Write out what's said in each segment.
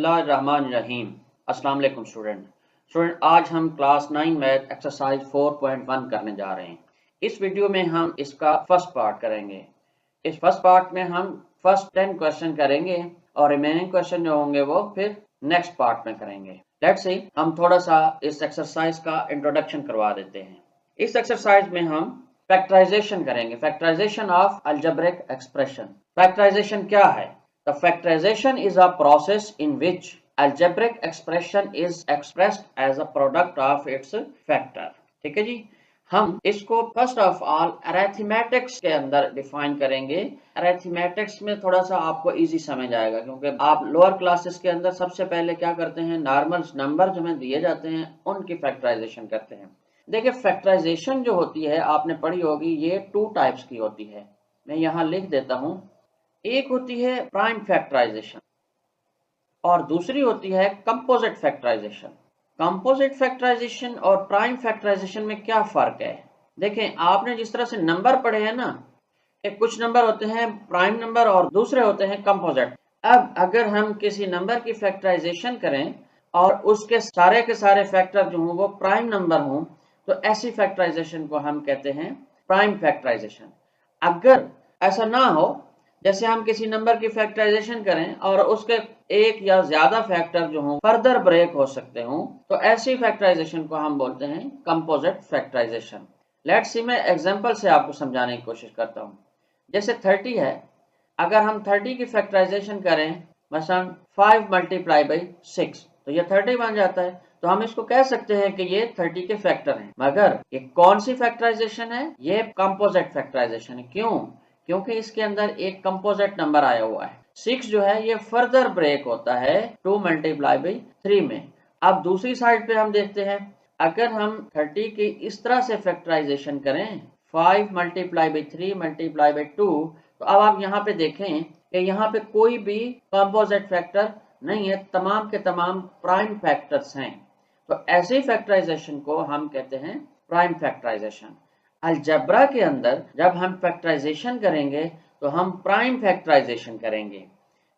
बिस्मिल्लाहिर्रहमानिर्रहीम। अस्सलाम वालेकुम स्टूडेंट। आज हम क्लास 9 मैथ एक्सरसाइज 4.1 करने जा रहे हैं। इस वीडियो में हम इसका फर्स्ट पार्ट करेंगे। इस फर्स्ट पार्ट में हम फर्स्ट 10 क्वेश्चन करेंगे और रिमेनिंग क्वेश्चन जो होंगे वो फिर नेक्स्ट पार्ट में करेंगे। लेट्स सी, हम थोड़ा सा इस एक्सरसाइज का इंट्रोडक्शन करवा देते हैं। इस एक्सरसाइज में हम फैक्टराइजेशन करेंगे, factorization of algebraic expression. Factorization क्या है? The factorization is a process in which algebraic expression is expressed as a product of its factor। ठीक है जी। हम इसको फर्स्ट ऑफ ऑल अरिथमेटिक्स के अंदर डिफाइन करेंगे। अरिथमेटिक्स में थोड़ा सा आपको इजी समझ आएगा, क्योंकि आप लोअर क्लासेस के अंदर सबसे पहले क्या करते हैं, नॉर्मल नंबर जो हमें दिए जाते हैं उनकी फैक्टराइजेशन करते हैं। देखिए, फैक्टराइजेशन जो होती है आपने पढ़ी होगी, ये 2 टाइप्स की होती है। मैं यहाँ लिख देता हूँ। एक होती है प्राइम फैक्टराइजेशन और दूसरी होती है कंपोजिट फैक्टराइजेशन। कंपोजिट फैक्टराइजेशन और प्राइम फैक्टराइजेशन में क्या फर्क है? देखें, आपने जिस तरह से नंबर पढ़े हैं ना, कि कुछ नंबर होते हैं प्राइम नंबर और दूसरे होते हैं कंपोजिट। अब अगर हम किसी नंबर की फैक्टराइजेशन करें और उसके सारे के सारे फैक्टर जो हों वो प्राइम नंबर हों, तो ऐसी फैक्टराइजेशन को हम कहते हैं प्राइम फैक्टराइजेशन। अगर ऐसा ना हो, जैसे हम किसी नंबर की फैक्टराइजेशन करें और उसके एक या ज्यादा फैक्टर जो हों फर्दर ब्रेक हो सकते हों, तो ऐसी फैक्टराइजेशन को हम बोलते हैं कंपोजिट फैक्टराइजेशन। लेट्स सी, मैं एग्जांपल से आपको समझाने की कोशिश करता हूं। जैसे 30 है, अगर हम 30 की फैक्टराइजेशन करें, मसलन 5 मल्टीप्लाई बाई 6, तो ये 30 बन जाता है। तो हम इसको कह सकते हैं कि ये 30 के फैक्टर हैं। मगर ये कौन सी फैक्टराइजेशन है? ये कंपोजिट फैक्टराइजेशन है। क्यों? क्योंकि इसके अंदर एक कंपोजिट नंबर आया हुआ है। 6 जो है ये फर्दर ब्रेक होता है 2 मल्टीप्लाई बाई 3 में। अब दूसरी साइड पे हम देखते हैं, अगर हम 30 की इस तरह से फैक्टराइजेशन करें, 5 मल्टीप्लाई बाई 3 मल्टीप्लाई बाई 2, तो अब आप यहाँ पे देखें कि यहाँ पे कोई भी कंपोजिट फैक्टर नहीं है, तमाम के तमाम प्राइम फैक्टर्स हैं। तो ऐसी फैक्टराइजेशन को हम कहते हैं प्राइम फैक्टराइजेशन। अलजेब्रा के अंदर जब हम फैक्टराइजेशन करेंगे तो हम प्राइम फैक्टराइजेशन करेंगे।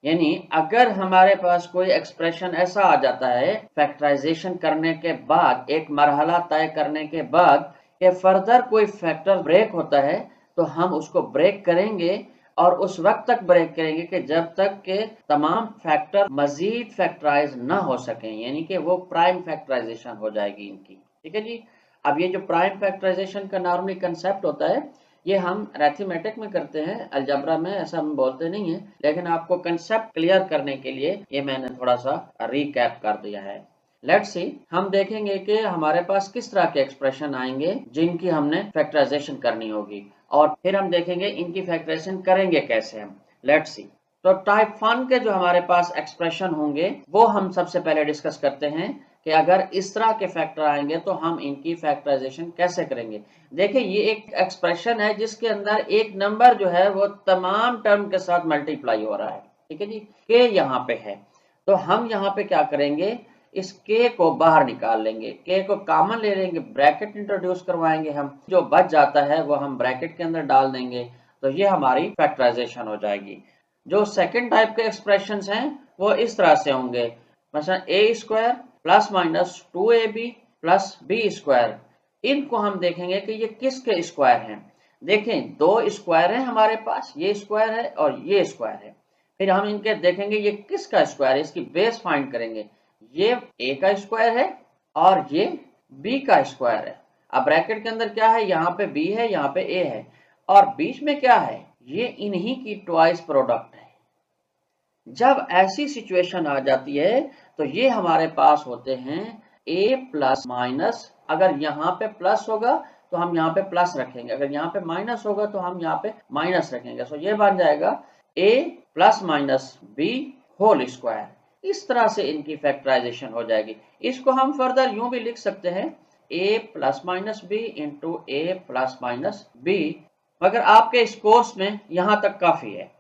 यानी अगर हमारे पास कोई एक्सप्रेशन ऐसा आ जाता है फैक्टराइजेशन करने के बाद, एक मरहला तय करने के बाद, कि फर्दर कोई फैक्टर ब्रेक होता है, तो हम उसको ब्रेक करेंगे और उस वक्त तक ब्रेक करेंगे कि जब तक के तमाम फैक्टर मजीद फैक्टराइज ना हो सकें, यानी कि वो प्राइम फैक्टराइजेशन हो जाएगी इनकी। ठीक है जी। अब ये जो प्राइम फैक्टराइजेशन का नॉर्मली कंसेप्ट होता है, ये हम अरिथमेटिक में करते हैं, अलजेब्रा में ऐसा हम बोलते नहीं है, लेकिन आपको कंसेप्ट क्लियर करने के लिए ये मैंने थोड़ा सा रिकैप कर दिया है। लेट्स सी, हम देखेंगे कि हमारे पास किस तरह के एक्सप्रेशन आएंगे जिनकी हमने फैक्टराइजेशन करनी होगी, और फिर हम देखेंगे इनकी फैक्टराइजेशन करेंगे कैसे हम। लेट्स सी, तो टाइप 1 के जो हमारे पास एक्सप्रेशन होंगे वो हम सबसे पहले डिस्कस करते हैं कि अगर इस तरह के फैक्टर आएंगे तो हम इनकी फैक्टराइजेशन कैसे करेंगे। देखिए, ये एक एक्सप्रेशन है जिसके अंदर एक नंबर जो है वो तमाम टर्म के साथ मल्टीप्लाई हो रहा है। ठीक है जी। के यहाँ पे है, तो हम यहाँ पे क्या करेंगे, इस के को बाहर निकाल लेंगे, के को कॉमन ले लेंगे, ब्रैकेट इंट्रोड्यूस करवाएंगे, हम जो बच जाता है वो हम ब्रैकेट के अंदर डाल देंगे, तो ये हमारी फैक्टराइजेशन हो जाएगी। जो सेकंड टाइप के एक्सप्रेशंस हैं वो इस तरह से होंगे, मतलब A square plus minus 2ab plus B square. इनको हम देखेंगे कि ये किसके स्क्वायर हैं। देखें, 2 स्क्वायर हैं हमारे पास, ये स्क्वायर है और ये स्क्वायर है। फिर हम इनके देखेंगे ये किसका स्क्वायर है, इसकी बेस फाइंड करेंगे। ये ए का स्क्वायर है और ये बी का स्क्वायर है। अब ब्रैकेट के अंदर क्या है, यहाँ पे बी है, यहाँ पे ए है, और बीच में क्या है, ये इन्हीं की ट्वाइस प्रोडक्ट है। जब ऐसी सिचुएशन आ जाती है तो ये हमारे पास होते हैं a प्लस माइनस। अगर यहाँ पे प्लस होगा तो हम यहाँ पे प्लस रखेंगे, अगर यहाँ पे माइनस होगा तो हम यहाँ पे माइनस रखेंगे। सो ये बन जाएगा a plus minus b whole square. इस तरह से इनकी फैक्टराइजेशन हो जाएगी। इसको हम फर्दर यूं भी लिख सकते हैं a plus minus b into a plus minus b, मगर आपके इस कोर्स में यहाँ तक काफी है।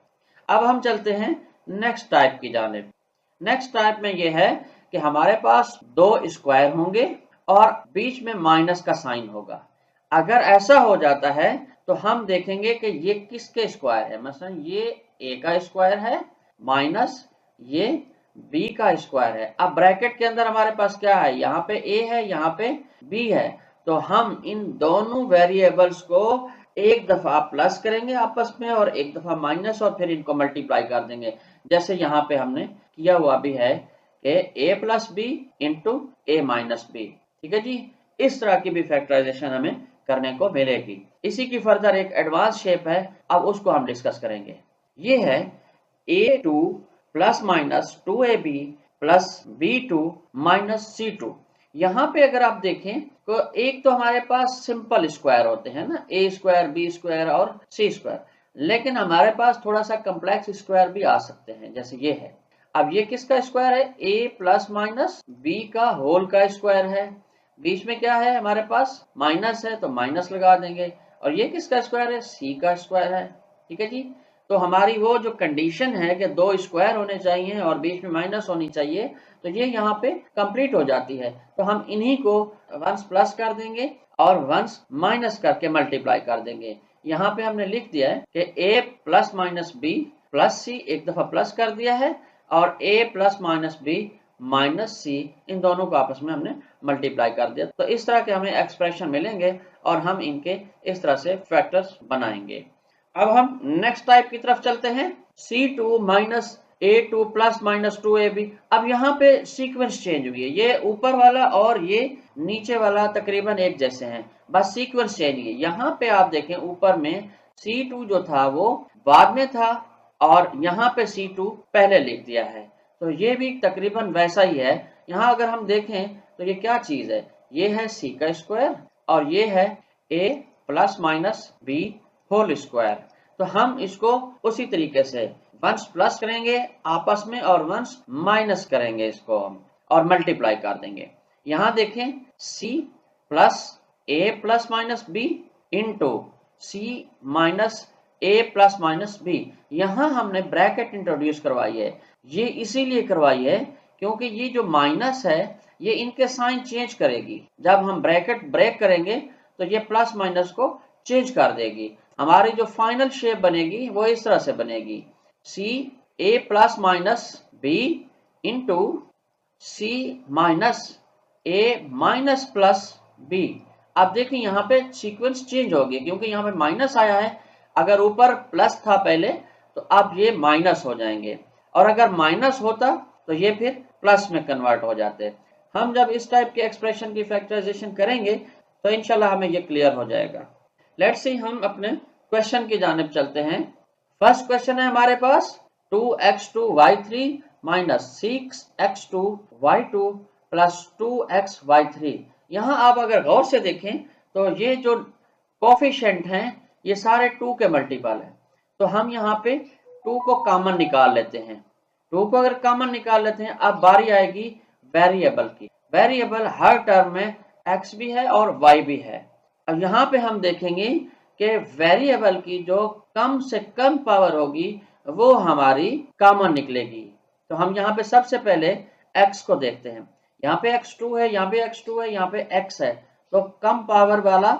अब हम चलते हैं नेक्स्ट टाइप की जानिब। नेक्स्ट टाइप में यह है कि हमारे पास 2 स्क्वायर होंगे और बीच में माइनस का साइन होगा। अगर ऐसा हो जाता है तो हम देखेंगे कि ये किसके स्क्वायर है। मसलन ये ए का स्क्वायर है माइनस ये b का स्क्वायर है। अब ब्रैकेट के अंदर हमारे पास क्या है, यहाँ पे a है, यहाँ पे b है, तो हम इन दोनों वेरिएबल्स को एक दफा प्लस करेंगे आपस में और एक दफा माइनस, और फिर इनको मल्टीप्लाई कर देंगे, जैसे यहाँ पे हमने किया हुआ भी है कि a plus B into a minus B. ठीक है जी, इस तरह की भी फैक्टराइजेशन हमें करने को मिलेगी। इसी की फर्दर एक एडवांस शेप है, अब उसको हम डिस्कस करेंगे। ये है a2 plus minus 2ab plus b2 minus c2। यहाँ पे अगर आप देखें तो एक तो हमारे पास सिंपल स्क्वायर होते हैं ना, a स्क्वायर, b स्क्वायर और c स्क्वायर, लेकिन हमारे पास थोड़ा सा कम्प्लेक्स स्क्वायर भी आ सकते हैं, जैसे ये है। अब ये किसका स्क्वायर है, a प्लस माइनस b का होल का स्क्वायर है, बीच में क्या है हमारे पास माइनस है, तो माइनस लगा देंगे, और ये किसका स्क्वायर है, c का स्क्वायर है। ठीक है जी, तो हमारी वो जो कंडीशन है कि दो स्क्वायर होने चाहिए और बीच में माइनस होनी चाहिए, तो ये यहाँ पे कंप्लीट हो जाती है। तो हम इन्हीं को वंस प्लस कर देंगे और वंस माइनस करके मल्टीप्लाई कर देंगे। यहाँ पे हमने लिख दिया है कि a plus minus B plus C, एक दफा प्लस कर दिया है, और a plus minus B minus C, इन दोनों को आपस में हमने मल्टीप्लाई कर दिया। तो इस तरह के हमें एक्सप्रेशन मिलेंगे और हम इनके इस तरह से फैक्टर्स बनाएंगे। अब हम नेक्स्ट टाइप की तरफ चलते हैं, C2 minus A2 plus minus 2AB। अब यहाँ पे सीक्वेंस चेंज हुई है, ये ऊपर वाला और ये नीचे वाला तकरीबन एक जैसे हैं, बस सीक्वेंस चेंज हुई है। यहाँ पे आप देखें ऊपर में C2 जो था वो बाद में था, और यहाँ पे C2 पहले लिख दिया है, तो ये भी तकरीबन वैसा ही है। यहाँ अगर हम देखें तो ये क्या चीज है, ये है C का स्क्वायर और ये है A plus minus B whole square. तो हम इसको उसी तरीके से वंस प्लस करेंगे आपस में और वंस माइनस करेंगे इसको हम, और मल्टीप्लाई कर देंगे। यहाँ देखें C plus A plus minus B into C minus A plus minus B। यहाँ हमने ब्रैकेट इंट्रोड्यूस करवाई है, ये इसीलिए करवाई है क्योंकि ये जो माइनस है ये इनके साइन चेंज करेगी। जब हम ब्रैकेट ब्रेक करेंगे तो ये प्लस माइनस को चेंज कर देगी। हमारी जो फाइनल शेप बनेगी वो इस तरह से बनेगी, सी ए प्लस माइनस बी इंटू सी माइनस ए माइनस प्लस बी। अब देखिए यहाँ पे सीक्वेंस चेंज हो गया क्योंकि यहाँ पे माइनस आया है, अगर ऊपर प्लस था पहले तो अब ये माइनस हो जाएंगे, और अगर माइनस होता तो ये फिर प्लस में कन्वर्ट हो जाते। हम जब इस टाइप के एक्सप्रेशन की फैक्टराइजेशन करेंगे तो इंशाल्लाह हमें ये क्लियर हो जाएगा। लेट्स सी, हम अपने क्वेश्चन की जानिब चलते हैं। फर्स्ट क्वेश्चन है हमारे पास 2x2y3 minus 6x2y2 plus 2xy3। यहाँ आप अगर गौर से देखें तो ये जो कोफिशिएंट हैं ये सारे 2 के मल्टीपल हैं, तो हम यहाँ पे 2 को कॉमन निकाल लेते हैं। 2 को अगर कॉमन निकाल लेते हैं, अब बारी आएगी वेरिएबल की। वेरिएबल हर टर्म में x भी है और y भी है। अब यहाँ पे हम देखेंगे कि वेरिएबल की जो कम से कम पावर होगी वो हमारी कॉमन निकलेगी। तो हम यहाँ पे सबसे पहले x को देखते हैं, यहाँ पे x2 है, यहाँ पे x2 है, यहाँ पे x है, तो कम पावर वाला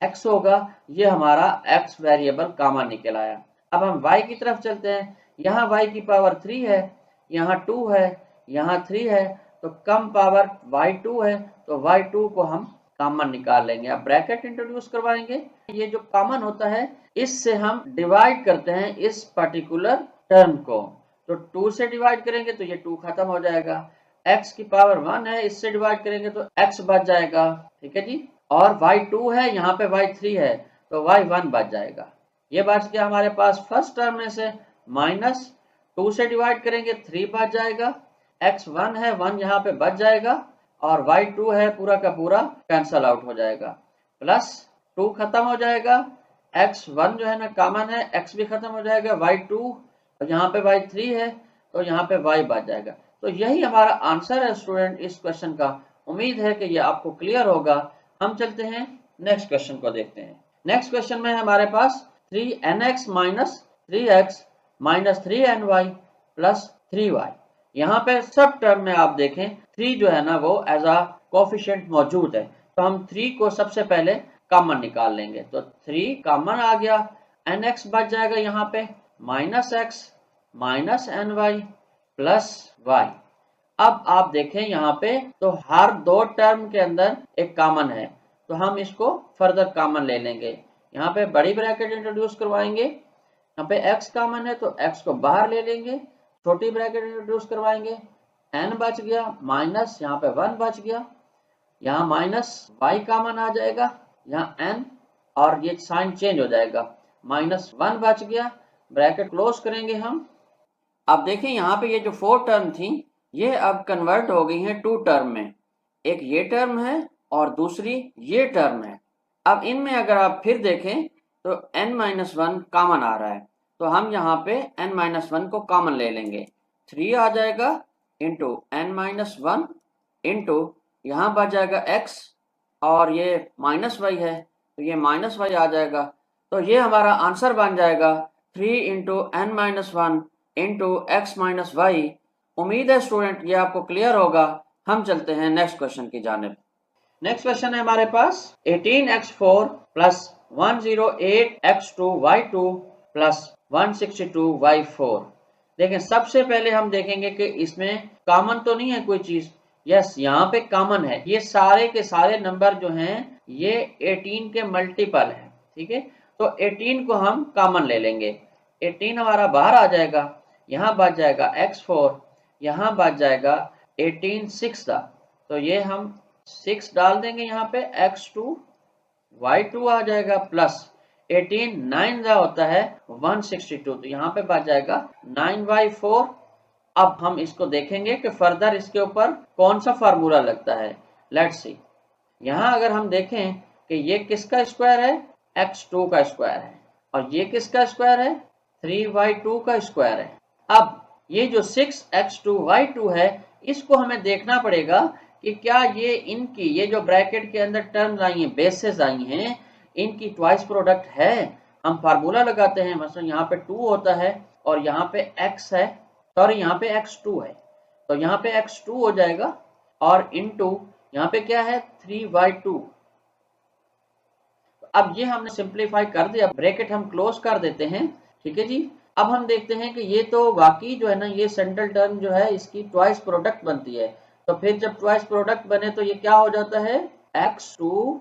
x होगा, ये हमारा x वेरिएबल कॉमन निकल आया। अब हम y की तरफ चलते हैं, यहाँ y की पावर 3 है, यहाँ 2 है, यहाँ 3 है, तो कम पावर y2 है, तो y2 को हम कॉमन निकाल लेंगे। अब ब्रैकेट इंट्रोड्यूस करवाएंगे, ये जो कॉमन होता है इससे हम डिवाइड करते हैं इस पर्टिकुलर टर्म को, तो 2 से डिवाइड करेंगे तो ये 2 खत्म हो जाएगा। x की पावर 1 है, इससे डिवाइड करेंगे तो x बच जाएगा। ठीक है जी, और y2 है, यहाँ पे y3 है, तो y1 बच जाएगा। ये बच गया हमारे पास फर्स्ट टर्म में से, माइनस 2 से डिवाइड करेंगे 3 बच जाएगा, x1 है 1 यहाँ पे बच जाएगा, और y2 है पूरा का पूरा कैंसल आउट हो जाएगा, प्लस 2 खत्म हो जाएगा, x1 जो है ना कॉमन है, x भी खत्म हो जाएगा, y2 और यहाँ पे y3 है, तो यहाँ पे y बच जाएगा। तो यही हमारा आंसर है स्टूडेंट इस क्वेश्चन का। उम्मीद है कि ये आपको क्लियर होगा। हम चलते हैं नेक्स्ट क्वेश्चन को देखते हैं। नेक्स्ट क्वेश्चन में हमारे पास 3nx minus 3x minus 3ny plus 3y। यहाँ पे सब टर्म में आप देखें 3 जो है ना वो एज अ कोफिशिएंट मौजूद है, तो हम 3 को सबसे पहले कॉमन निकाल लेंगे, तो 3 कॉमन आ गया, nx बच जाएगा यहाँ पे minus x minus ny plus y। अब आप देखें यहाँ पे तो हर दो टर्म के अंदर एक कॉमन है, तो हम इसको फर्दर कॉमन ले लेंगे। यहाँ पे बड़ी ब्रैकेट इंट्रोड्यूस करवाएंगे, यहाँ पे x कॉमन है तो x को बाहर ले लेंगे, छोटी ब्रैकेट इंट्रोड्यूस करवाएंगे, n बच गया, माइनस यहाँ पे 1 बच गया, यहाँ माइनस y कॉमन आ जाएगा, यहाँ n और ये साइन चेंज हो जाएगा, माइनस 1 बच गया, ब्रैकेट क्लोज करेंगे हम। अब देखें यहाँ पे ये जो 4 टर्म थी ये अब कन्वर्ट हो गई हैं 2 टर्म में, एक ये टर्म है और दूसरी ये टर्म है। अब इनमें अगर आप फिर देखें तो n-1 कॉमन आ रहा है, तो हम यहाँ पे n-1 को कॉमन ले लेंगे, 3 आ जाएगा इंटू n-1 इंटू यहाँ बच जाएगा x और ये माइनस वाई है तो ये माइनस वाई आ जाएगा, तो ये हमारा आंसर बन जाएगा 3 into n-1 into x minus y. उम्मीद है स्टूडेंट ये आपको क्लियर होगा। हम चलते हैं नेक्स्ट क्वेश्चन की जानिब। नेक्स्ट क्वेश्चन है हमारे पास 18x4 plus 108x2y2 plus 162y4। देखें सबसे पहले हम देखेंगे कि इसमें कॉमन तो नहीं है कोई चीज। यस, यहाँ पे कॉमन है, ये सारे के सारे नंबर जो हैं ये 18 के मल्टीपल है, ठीक है। तो 18 को हम कॉमन ले लेंगे, 18 हमारा बाहर आ जाएगा, यहाँ बच जाएगा x4, यहाँ बच जाएगा 18 6 था, तो ये हम 6 डाल देंगे, यहाँ पे x2 y2 आ जाएगा, प्लस 18 9 का होता है 162, तो यहाँ पे बच जाएगा 9y4। अब हम इसको देखेंगे कि फर्दर इसके ऊपर कौन सा फार्मूला लगता है। लेट्स सी, यहाँ अगर हम देखें कि ये किसका स्क्वायर है, x2 का स्क्वायर है, और ये किसका स्क्वायर है, 3y2 का स्क्वायर है। अब ये जो 6x2y2 है इसको हमें देखना पड़ेगा कि क्या ये इनकी ये जो ब्रैकेट के अंदर टर्म्स आई हैं, बेसेस आई हैं, इनकी ट्वाइस प्रोडक्ट है। हम फार्मूला लगाते हैं, मतलब यहाँ पे 2 होता है और यहाँ पे x है, सॉरी यहाँ पे x2 है, तो यहाँ पे x2 हो जाएगा और इनटू यहाँ पे क्या है 3y2। अब ये हमने सिंप्लीफाई कर दिया, ब्रैकेट हम क्लोज कर देते हैं, ठीक है जी। अब हम देखते हैं कि ये तो वाकई जो है ना ये सेंट्रल टर्म जो है इसकी ट्वाइस प्रोडक्ट बनती है, तो फिर जब ट्वाइस प्रोडक्ट बने तो ये क्या हो जाता है, x2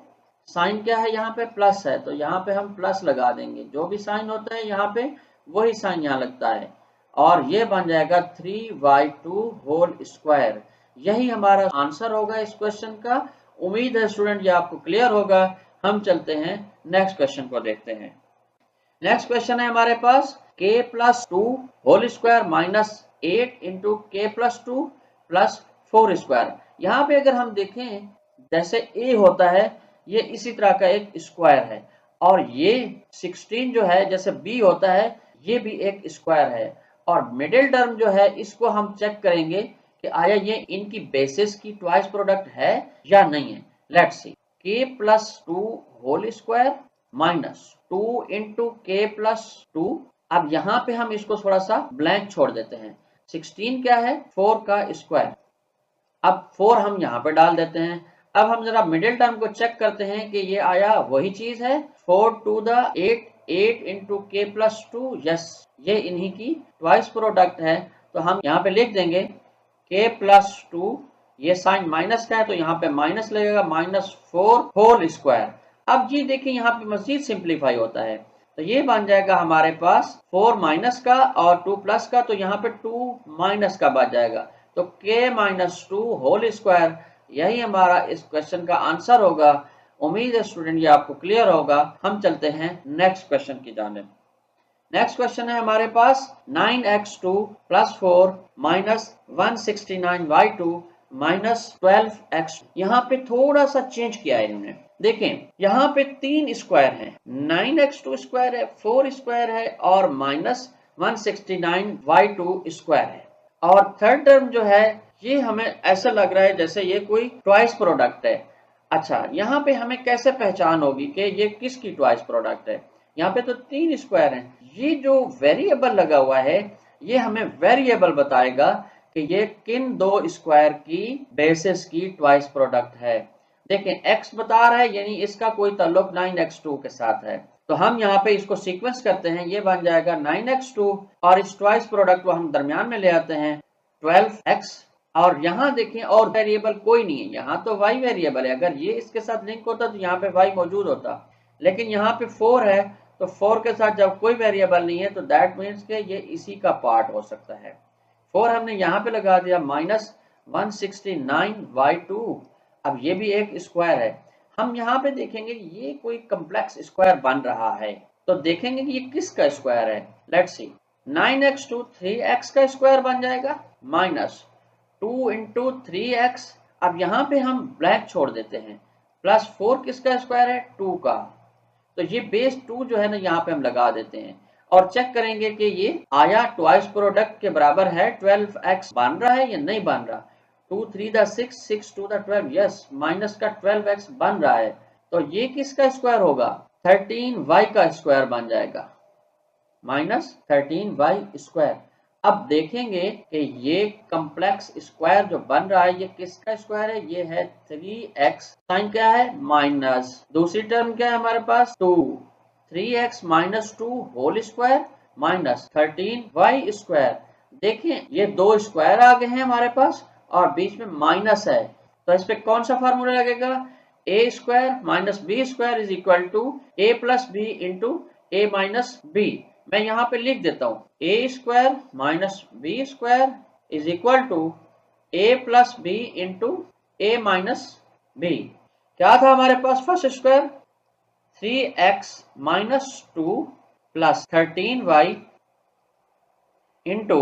साइन क्या है यहाँ पे प्लस है, तो यहाँ पे हम प्लस लगा देंगे, जो भी साइन होता है यहाँ पे वही साइन यहाँ लगता है, और ये बन जाएगा 3y2 होल स्क्वायर। यही हमारा आंसर होगा इस क्वेश्चन का। उम्मीद है स्टूडेंट ये आपको क्लियर होगा। हम चलते हैं नेक्स्ट क्वेश्चन को देखते हैं। नेक्स्ट क्वेश्चन है हमारे पास k plus 2 whole square minus 8 into k plus 2 plus 4 square. यहाँ पे अगर हम देखें जैसे a होता है ये इसी तरह का एक स्क्वायर है, और ये 16 जो है जैसे b होता है ये भी एक स्क्वायर है, और मिडिल टर्म जो है इसको हम चेक करेंगे कि आया ये इनकी बेसिस की ट्वाइस प्रोडक्ट है या नहीं है। Let's see, k plus 2 whole square minus 2 into k plus 2। अब यहाँ पे हम इसको थोड़ा सा ब्लैंक छोड़ देते हैं, 16 क्या है 4 का स्क्वायर, अब 4 हम यहाँ पे डाल देते हैं। अब हम जरा मिडिल टर्म को चेक करते हैं कि ये आया वही चीज है, 4 to the 8, 8 into k plus 2, yes ये इन्हीं की ट्वाइस प्रोडक्ट है, तो हम यहाँ पे लिख देंगे के प्लस 2, ये साइन माइनस का है तो यहाँ पे माइनस लगेगा, माइनस 4 होल स्क्वायर। अब जी देखिए यहाँ पे मजीद सिंप्लीफाई होता है, तो ये बन जाएगा हमारे पास 4 माइनस का और 2 प्लस का, तो यहाँ पे 2 माइनस का बच जाएगा, तो k माइनस 2 होल स्क्वायर। यही हमारा इस क्वेश्चन का आंसर होगा। उम्मीद है स्टूडेंट ये आपको क्लियर होगा। हम चलते हैं नेक्स्ट क्वेश्चन की जानिब। नेक्स्ट क्वेश्चन है हमारे पास 9x2 plus 4 minus 169y2 minus 12x। यहाँ पे थोड़ा सा चेंज किया है इन्होंने। देखें यहाँ पे 3 स्क्वायर है, 9x2 स्क्वायर है, 4 स्क्वायर है और माइनस 169y2 स्क्वायर है, और थर्ड टर्म जो है ये हमें ऐसा लग रहा है जैसे ये कोई ट्वाइस प्रोडक्ट है। अच्छा, यहाँ पे हमें कैसे पहचान होगी कि ये किसकी ट्वाइस प्रोडक्ट है? यहाँ पे तो 3 स्क्वायर हैं, ये जो वेरिएबल लगा हुआ है ये हमें वेरिएबल बताएगा कि ये किन दो स्क्वायर की बेसिस की ट्वाइस प्रोडक्ट है। देखें x बता रहा है यानी इसका कोई ताल्लुक 9x2 के साथ है, तो हम यहाँ पे इसको सीक्वेंस करते हैं, ये बन जाएगा 9x2 और इस ट्वाइस प्रोडक्ट को हम दरमियान में ले आते हैं 12x, और यहाँ देखें और वेरिएबल कोई नहीं है, यहाँ तो y वेरिएबल है। अगर ये इसके साथ लिंक होता तो यहाँ पे y मौजूद होता, लेकिन यहाँ पे 4 है, तो 4 के साथ जब कोई वेरिएबल नहीं है तो दैट मीन्स के ये इसी का पार्ट हो सकता है। 4 हमने यहाँ पे लगा दिया, माइनस 169/2। अब ये भी एक स्क्वायर है। हम यहाँ पे देखेंगे ये कोई कम्प्लेक्स स्क्वायर बन रहा है, तो देखेंगे कि ये किसका स्क्वायर है। लेट्स सी, 9x 2 3x का स्क्वायर बन जाएगा, माइनस 2 इंटू 3x। अब यहाँ पे हम ब्लैक छोड़ देते हैं, प्लस 4 किसका स्क्वायर है, 2 का। तो ये बेस 2 जो है ना यहाँ पे हम लगा देते हैं और चेक करेंगे कि ये आया ट्वाइस प्रोडक्ट के बराबर है, 12x बन रहा है या नहीं बन रहा। 2 3 द 6, 6 2 द 12, यस, माइनस का 12x बन रहा है। तो ये किसका स्क्वायर होगा, 13y का स्क्वायर बन जाएगा, माइनस 13y स्क्वायर। अब देखेंगे कि ये कम्प्लेक्स स्क्वायर जो बन रहा है ये किसका स्क्वायर है, ये है 3x, साइन क्या है माइनस, दूसरी टर्म क्या है हमारे पास 2, 3x minus 2 whole square minus 13y square. देखें ये दो स्क्वायर आ गए हैं हमारे पास और बीच में माइनस है, तो इस पे कौन सा फार्मूला लगेगा, a square minus B square is equal to a plus B into a minus B. मैं यहाँ पे लिख देता हूँ, A square minus B square is equal to A plus B into A minus B. क्या था हमारे पास first square, 3x minus 2 plus 13y into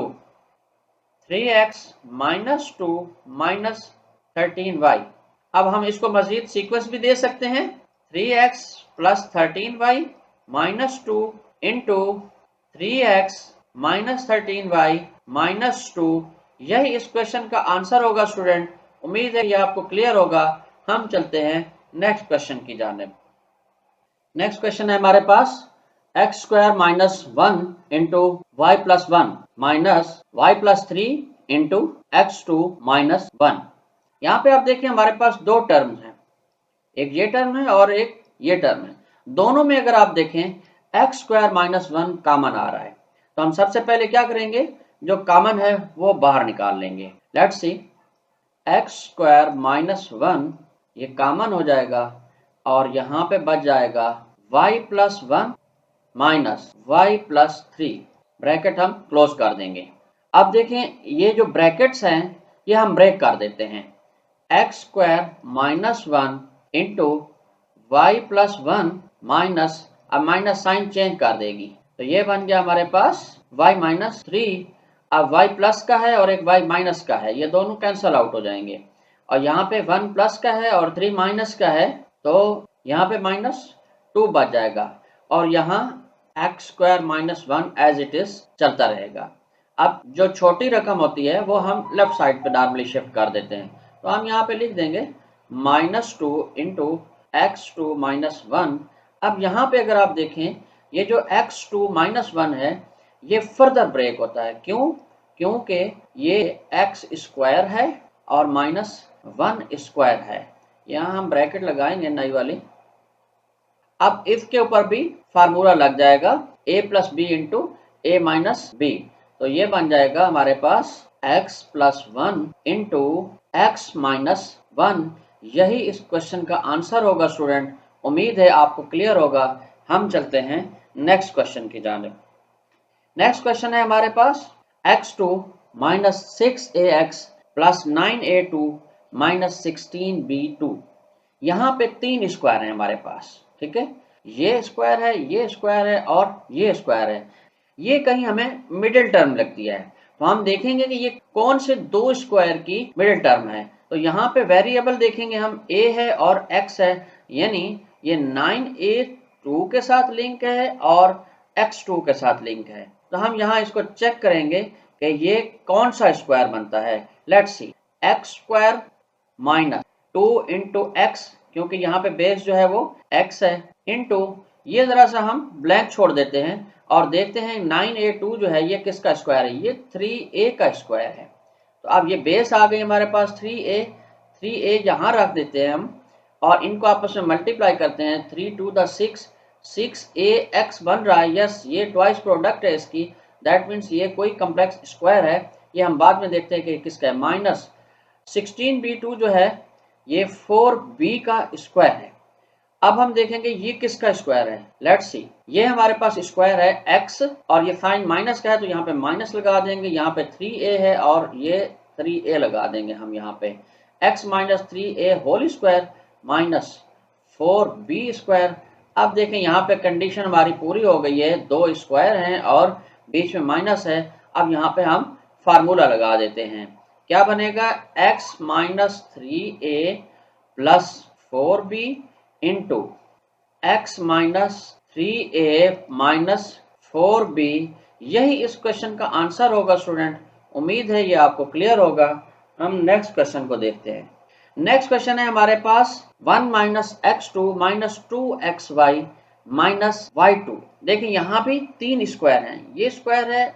3x minus 2 minus 13y। अब हम इसको मजीद सीक्वेंस भी दे सकते हैं, 3x plus 13y minus 2 into 3x minus 13y minus 2। यही इस क्वेश्चन का आंसर होगा स्टूडेंट। उम्मीद है ये आपको क्लियर होगा। हम चलते हैं नेक्स्ट क्वेश्चन की जानिब। नेक्स्ट क्वेश्चन है हमारे पास, x square minus 1 into y plus 1 minus y plus 3 into x 2 minus 1। यहाँ पे आप देखें हमारे पास दो टर्म हैं, एक ये टर्म है और एक ये टर्म है। दोनों में अगर आप देखें एक्स स्क्वायर माइनस 1 कॉमन आ रहा है, तो हम सबसे पहले क्या करेंगे, जो कॉमन है वो बाहर निकाल लेंगे। Let's see, x square minus 1 ये कॉमन हो जाएगा और यहाँ पे बच जाएगा y plus 1 minus y plus 3, bracket हम क्लोज कर देंगे। अब देखें ये जो ब्रैकेट्स हैं ये हम ब्रेक कर देते हैं, x square minus 1 into y plus 1 minus, अब माइनस साइन चेंज कर देगी तो ये बन गया हमारे पास y माइनस 3। अब y प्लस का है और एक y माइनस का है, ये दोनों कैंसल आउट हो जाएंगे और यहाँ पे 1 प्लस का है और 3 माइनस का है, तो यहाँ पे माइनस 2 बच जाएगा और यहाँ x square minus 1 as it is चलता रहेगा। अब जो छोटी रकम होती है वो हम लेफ्ट साइड पे नॉर्मली शिफ्ट कर देते हैं, तो हम यहाँ पे लिख देंगे माइनस 2 इंटू एक्स 2 माइनस 1। अब यहाँ पे अगर आप देखें ये जो x2 माइनस 1 है ये फर्दर ब्रेक होता है, क्यों, क्योंकि ये x स्क्वायर है और माइनस 1 स्क्वायर है। यहाँ हम ब्रैकेट लगाएंगे नई वाली। अब इफ के ऊपर भी फार्मूला लग जाएगा a plus B into A minus b, तो ये बन जाएगा हमारे पास x plus 1 into x minus 1। यही इस क्वेश्चन का आंसर होगा स्टूडेंट। उम्मीद है आपको क्लियर होगा। हम चलते हैं नेक्स्ट क्वेश्चन की जानिब। नेक्स्ट क्वेश्चन है हमारे पास, x2 minus 6ax plus 9a2 minus 16b2। यहाँ पे तीन स्क्वायर हैं हमारे पास, ठीक है, ये स्क्वायर है, ये स्क्वायर है और ये स्क्वायर है। ये कहीं हमें मिडिल टर्म लगती है, तो हम देखेंगे कि ये कौन से दो स्क्वायर की मिडिल टर्म है। तो यहाँ पे वेरिएबल देखेंगे हम a है और x है, यानी ये 9a2 के साथ लिंक है और x2 के साथ लिंक है। तो हम यहाँ इसको चेक करेंगे कि ये कौन सा स्क्वायर बनता है। Let's C, x square minus 2 into x, क्योंकि यहाँ पे बेस जो है वो x है, इंटू ये जरा सा हम ब्लैंक छोड़ देते हैं और देखते हैं 9a2 जो है ये किसका स्क्वायर है, ये 3a का स्क्वायर है। तो अब ये बेस आ गई हमारे पास 3a यहाँ रख देते हैं हम और इनको आपस में मल्टीप्लाई करते हैं, 3 2 द 6, 6ax बन रहा है। यस, ये ट्वाइस प्रोडक्ट है इसकी, दैट मीन्स ये कोई कम्प्लेक्स स्क्वायर है। ये हम बाद में देखते हैं कि किसका है, माइनस 16b2 जो है ये 4b का स्क्वायर है। अब हम देखेंगे ये किसका स्क्वायर है। लेट्स सी, ये हमारे पास स्क्वायर है x और ये साइन माइनस का है तो यहाँ पे माइनस लगा देंगे, यहाँ पे 3a है और ये 3a लगा देंगे हम यहाँ पे। x minus 3a whole square minus 4b square. अब देखें यहाँ पे कंडीशन हमारी पूरी हो गई है, दो स्क्वायर हैं और बीच में माइनस है। अब यहाँ पे हम फार्मूला लगा देते हैं। क्या बनेगा, x minus 3a plus 4b into x minus 3a minus 4b। यही इस क्वेश्चन का आंसर होगा स्टूडेंट। उम्मीद है ये आपको क्लियर होगा। हम नेक्स्ट क्वेश्चन को देखते हैं। नेक्स्ट क्वेश्चन है हमारे पास 1 minus x2 minus 2xy minus y2। देखिए यहाँ भी तीन स्क्वायर हैं, ये स्क्वायर है,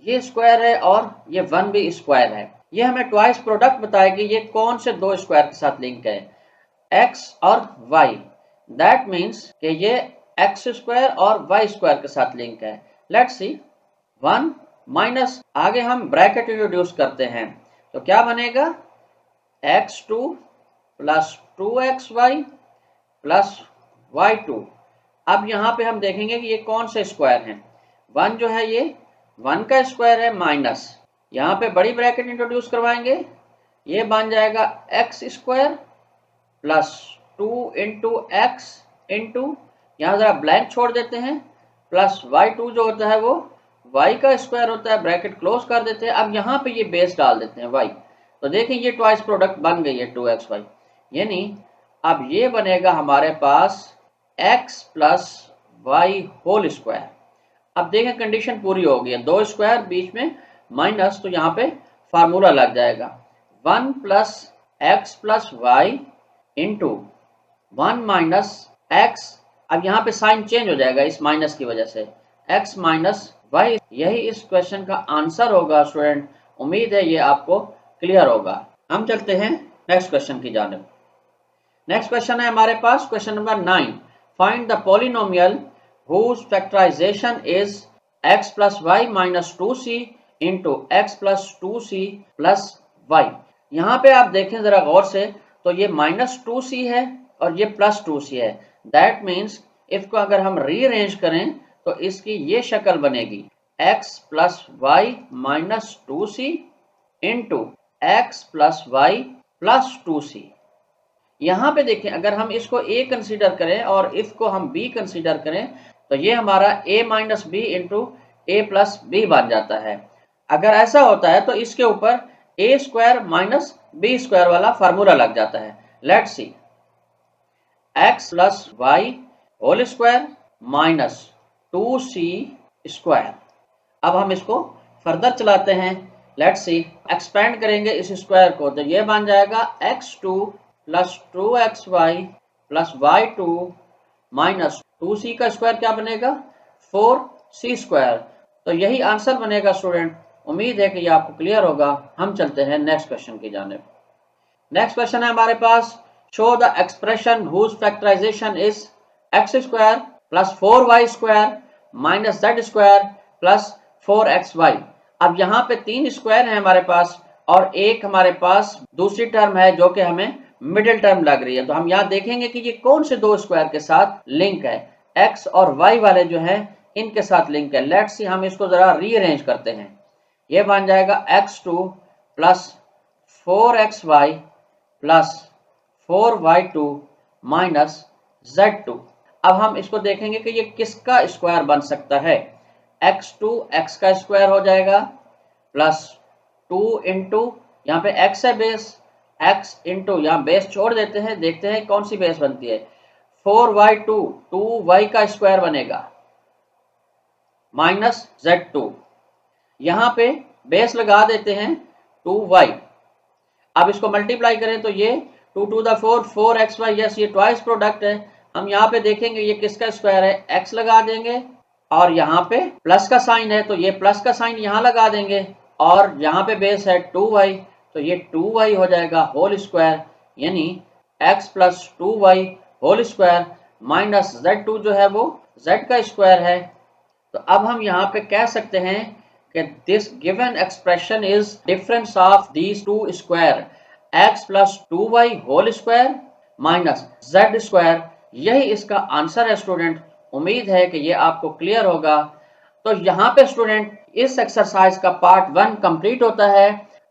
ये स्क्वायर है और ये 1 भी स्क्वायर है। ये हमें ट्वाइस प्रोडक्ट बताएगी ये कौन से दो स्क्वायर के साथ लिंक है, x और y। दैट मीन्स कि ये x स्क्वायर और y स्क्वायर के साथ लिंक है। लेट्स सी, 1 माइनस, आगे हम ब्रैकेट इंट्रोड्यूस करते हैं तो क्या बनेगा, x2 plus 2xy plus y2। अब यहाँ पे हम देखेंगे कि ये कौन से स्क्वायर हैं। 1 जो है ये 1 का स्क्वायर है माइनस, यहाँ पे बड़ी ब्रैकेट इंट्रोड्यूस करवाएंगे, ये बन जाएगा x square plus 2 into x into, यहाँ जरा ब्लैंक छोड़ देते हैं, प्लस y2 जो होता है वो y का स्क्वायर होता है, ब्रैकेट क्लोज कर देते हैं। अब यहाँ पे ये बेस डाल देते हैं y, तो देखें ये ट्वाइस प्रोडक्ट बन गई है 2xy, यानी अब ये बनेगा हमारे पास x plus y whole square. अब देखें कंडीशन पूरी हो गई है, दो स्क्वायर बीच में माइनस, तो यहाँ पे फार्मूला लग जाएगा 1 plus x plus y into 1 minus x. अब यहाँ पे साइन चेंज हो जाएगा इस माइनस की वजह से, x माइनस वाई। यही इस क्वेश्चन का आंसर होगा स्टूडेंट। उम्मीद है ये आपको क्लियर होगा। हम चलते हैं नेक्स्ट क्वेश्चन की जानिब। नेक्स्ट क्वेश्चन है हमारे पास question number 9, find the polynomial whose factorization is x plus y minus 2c into x plus 2c plus y। यहाँ पे आप देखें जरा गौर से, तो ये माइनस 2c है और ये प्लस 2c है। दैट मीन्स इसको अगर हम रीअरेंज करें तो इसकी ये शक्ल बनेगी x plus y minus 2c into x plus y plus 2c। यहाँ पे देखें अगर हम इसको a कंसीडर करें और इसको हम b कंसीडर करें तो ये हमारा a minus b into a plus b बन जाता है। अगर ऐसा होता है तो इसके ऊपर a square minus B square वाला फार्मूला लग जाता है। Let's see, x plus y whole square minus 2c square. अब हम इसको फर्दर चलाते हैं। लेट्स सी, एक्सपेंड करेंगे इस स्क्वायर को तो ये बन जाएगा x2 plus 2xy plus y2 minus 2c का स्क्वायर क्या बनेगा 4c स्क्वायर। तो यही आंसर बनेगा स्टूडेंट। उम्मीद है कि ये आपको क्लियर होगा। हम चलते हैं नेक्स्ट क्वेश्चन की जानिब। नेक्स्ट क्वेश्चन है हमारे पास, show the expression whose factorization is x square plus 4y square minus z square plus 4xy। अब यहाँ पे तीन स्क्वायर है हमारे पास और एक हमारे पास दूसरी टर्म है जो कि हमें मिडिल टर्म लग रही है। तो हम यहाँ देखेंगे कि ये कौन से दो स्क्वायर के साथ लिंक है, x और y वाले जो हैं इनके साथ लिंक है। लेट्स सी, हम इसको जरा रीअरेंज करते हैं। ये बन जाएगा x2 plus 4xy plus 4y2 minus z2। अब हम इसको देखेंगे कि ये किसका स्क्वायर बन सकता है। x2 x का स्क्वायर हो जाएगा प्लस 2 इंटू, यहाँ पे x है बेस, x इंटू यहाँ बेस छोड़ देते हैं, देखते हैं कौन सी बेस बनती है, 4y2 2y का स्क्वायर बनेगा माइनस z2। यहाँ पे बेस लगा देते हैं 2y। अब इसको मल्टीप्लाई करें तो ये 2 to the 4 4xy, यस ये ट्वाइस प्रोडक्ट है। हम यहाँ पे देखेंगे ये किसका स्क्वायर है, x लगा देंगे और यहाँ पे प्लस का साइन है तो ये प्लस का साइन यहाँ लगा देंगे और यहाँ पे बेस है 2y तो ये 2y हो जाएगा होल स्क्वायर, यानी x plus 2y whole square minus z2 जो है वो z का स्क्वायर है। तो अब हम यहाँ पे कह सकते हैं कि this given expression is difference of these two square. x plus 2y whole square minus z square, यही इसका आंसर है स्टूडेंट। उम्मीद है कि ये आपको क्लियर होगा। तो यहाँ पे स्टूडेंट इस एक्सरसाइज का पार्ट 1 कंप्लीट होता है।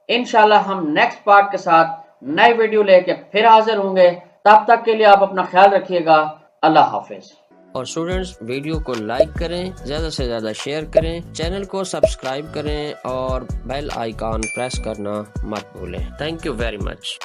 इंशाल्लाह हम नेक्स्ट पार्ट के साथ नए वीडियो लेके फिर हाजिर होंगे। तब तक के लिए आप अपना ख्याल रखिएगा। अल्लाह हाफिज। और स्टूडेंट्स वीडियो को लाइक करें, ज़्यादा से ज़्यादा शेयर करें, चैनल को सब्सक्राइब करें और बेल आइकॉन प्रेस करना मत भूलें। Thank you very much.